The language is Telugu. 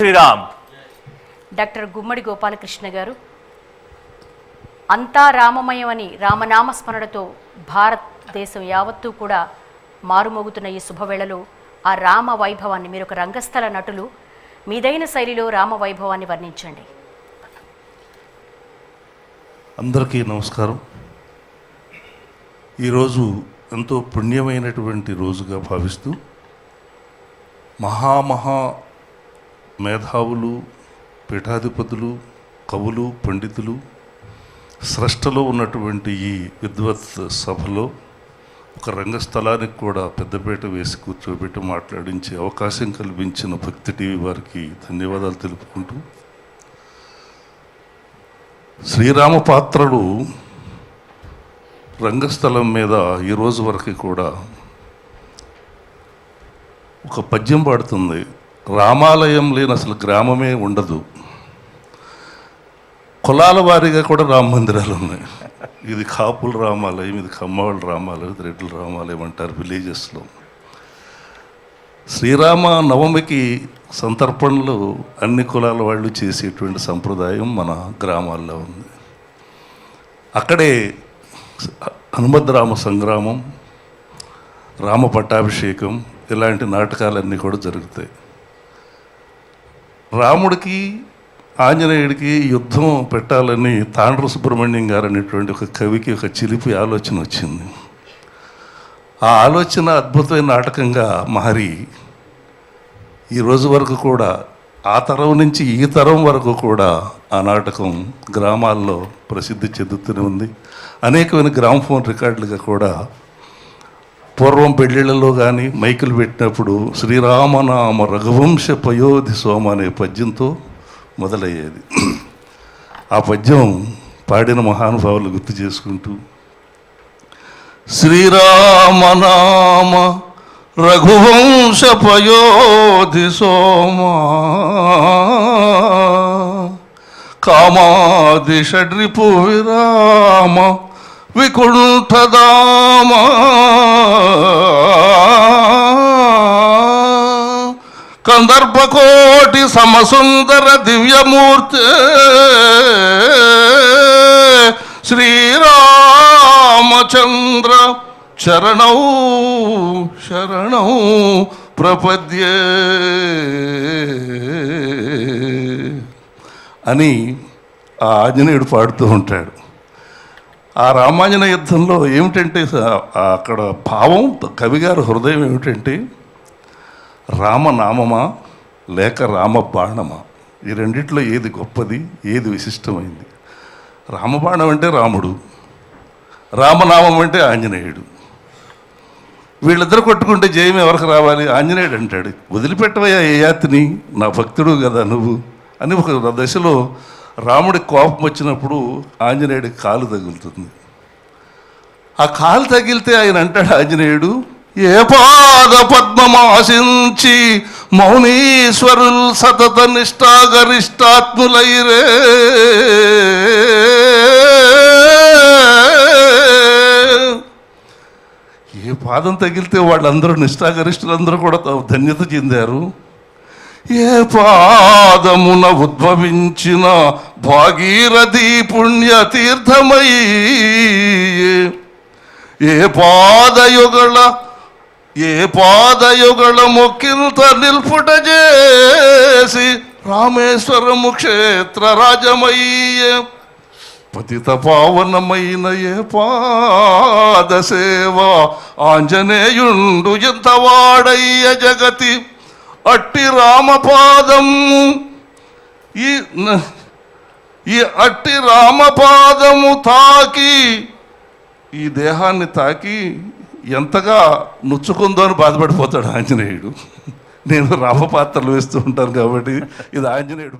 శ్రీరామ్. డాక్టర్ గుమ్మడి గోపాలకృష్ణ గారు, అంతా రామమయమని రామనామస్మరణతో భారతదేశం యావత్తూ కూడా మారుమోగుతున్న ఈ శుభవేళలో ఆ రామ వైభవాన్ని, మీరు ఒక రంగస్థల నటులు, మీదైన శైలిలో రామ వైభవాన్ని వర్ణించండి. అందరికీ నమస్కారం. ఈరోజు ఎంతో పుణ్యమైనటువంటి రోజుగా భావిస్తూ మహా మేధావులు, పీఠాధిపతులు, కవులు, పండితులు, స్రష్టలో ఉన్నటువంటి ఈ విద్వత్ సభలో ఒక రంగస్థలానికి కూడా పెద్దపీట వేసి కూర్చోబెట్టి మాట్లాడించే అవకాశం కల్పించిన భక్తి టీవీ వారికి ధన్యవాదాలు తెలుపుకుంటూ, శ్రీరామ పాత్రలు రంగస్థలం మీద ఈరోజు వరకు కూడా ఒక పద్యం పాడుతుంది. రామాలయం లేని అసలు గ్రామమే ఉండదు. కులాల వారీగా కూడా రామ మందిరాలు ఉన్నాయి. ఇది కాపుల రామాలయం, ఇది కమ్మవాళ్ళ రామాలయం, ఇది రెడ్ల రామాలయం అంటారు విలేజెస్లో. శ్రీరామ నవమికి సంతర్పణలు అన్ని కులాల వాళ్ళు చేసేటువంటి సంప్రదాయం మన గ్రామాల్లో ఉంది. అక్కడే హనుమద్రామ సంగ్రామం, రామ పట్టాభిషేకం ఇలాంటి నాటకాలన్నీ కూడా జరుగుతాయి. రాముడికి ఆంజనేయుడికి యుద్ధం పెట్టాలని తాండ్ర సుబ్రహ్మణ్యం గారు అనేటువంటి ఒక కవికి ఒక చిలిపి ఆలోచన వచ్చింది. ఆ ఆలోచన అద్భుతమైన నాటకంగా మారి ఈరోజు వరకు కూడా ఆ తరం నుంచి ఈ తరం వరకు కూడా ఆ నాటకం గ్రామాల్లో ప్రసిద్ధి చెందుతూనే ఉంది. అనేకమైన గ్రామఫోన్ రికార్డులుగా కూడా పూర్వం పెళ్ళిళ్ళలో కానీ మైకులు పెట్టినప్పుడు శ్రీరామనామ రఘువంశ పయోధి సోమ అనే పద్యంతో మొదలయ్యేది. ఆ పద్యం పాడిన మహానుభావులు గుర్తు చేసుకుంటూ, శ్రీరామనామ రఘువంశ పయోధి సోమ కామాది షడ్రిపు విరామ వికుంఠదామ కందర్పకోటి సమసుందర దివ్యమూర్తి శ్రీరామచంద్ర శరణౌ శరణౌ ప్రపద్యే అని ఆ ఆంజనేయుడు పాడుతూ ఉంటాడు. ఆ రామాంజన యుద్ధంలో ఏమిటంటే అక్కడ భావం, కవిగారు హృదయం ఏమిటంటే రామనామమా లేక రామ బాణమా, ఈ రెండిట్లో ఏది గొప్పది, ఏది విశిష్టమైంది? రామబాణం అంటే రాముడు, రామనామం అంటే ఆంజనేయుడు. వీళ్ళిద్దరు కొట్టుకుంటే జయం ఎవరికి రావాలి? ఆంజనేయుడు అంటాడు, వదిలిపెట్టవయ్యా ఏ యాతిని, నా భక్తుడు కదా నువ్వు అని. ఒక దశలో రాముడికి కోపం వచ్చినప్పుడు ఆంజనేయుడికి కాలు తగులుతుంది. ఆ కాలు తగిలితే ఆయన అంటాడు ఆంజనేయుడు, ఏ పాద పద్మమాశించి మౌనీశ్వరుల్ సతత నిష్ఠాగరిష్టాత్ములైరే, ఏ పాదం తగిలితే వాళ్ళందరూ నిష్ఠాగరిష్ఠులందరూ కూడా ధన్యత చెందారు. ఏ పాదమున ఉద్భవించిన భాగీరథి పుణ్యతీర్థమై, ఏ పాదయుగళ మొక్కింత నిల్పుట చేసి రామేశ్వరము క్షేత్ర రాజమయ్యే, పతిత పావనమైన ఏ పాద సేవ ఆంజనేయుండు ఎంతవాడయ్య జగతి, అట్టి రామపాదము ఈ అట్టి రామపాదము తాకి, ఈ దేహాన్ని తాకి ఎంతగా నొచ్చుకుందో అని బాధపడిపోతాడు ఆంజనేయుడు. నేను రామపాత్రలు వేస్తూ ఉంటాను కాబట్టి ఇది ఆంజనేయుడు.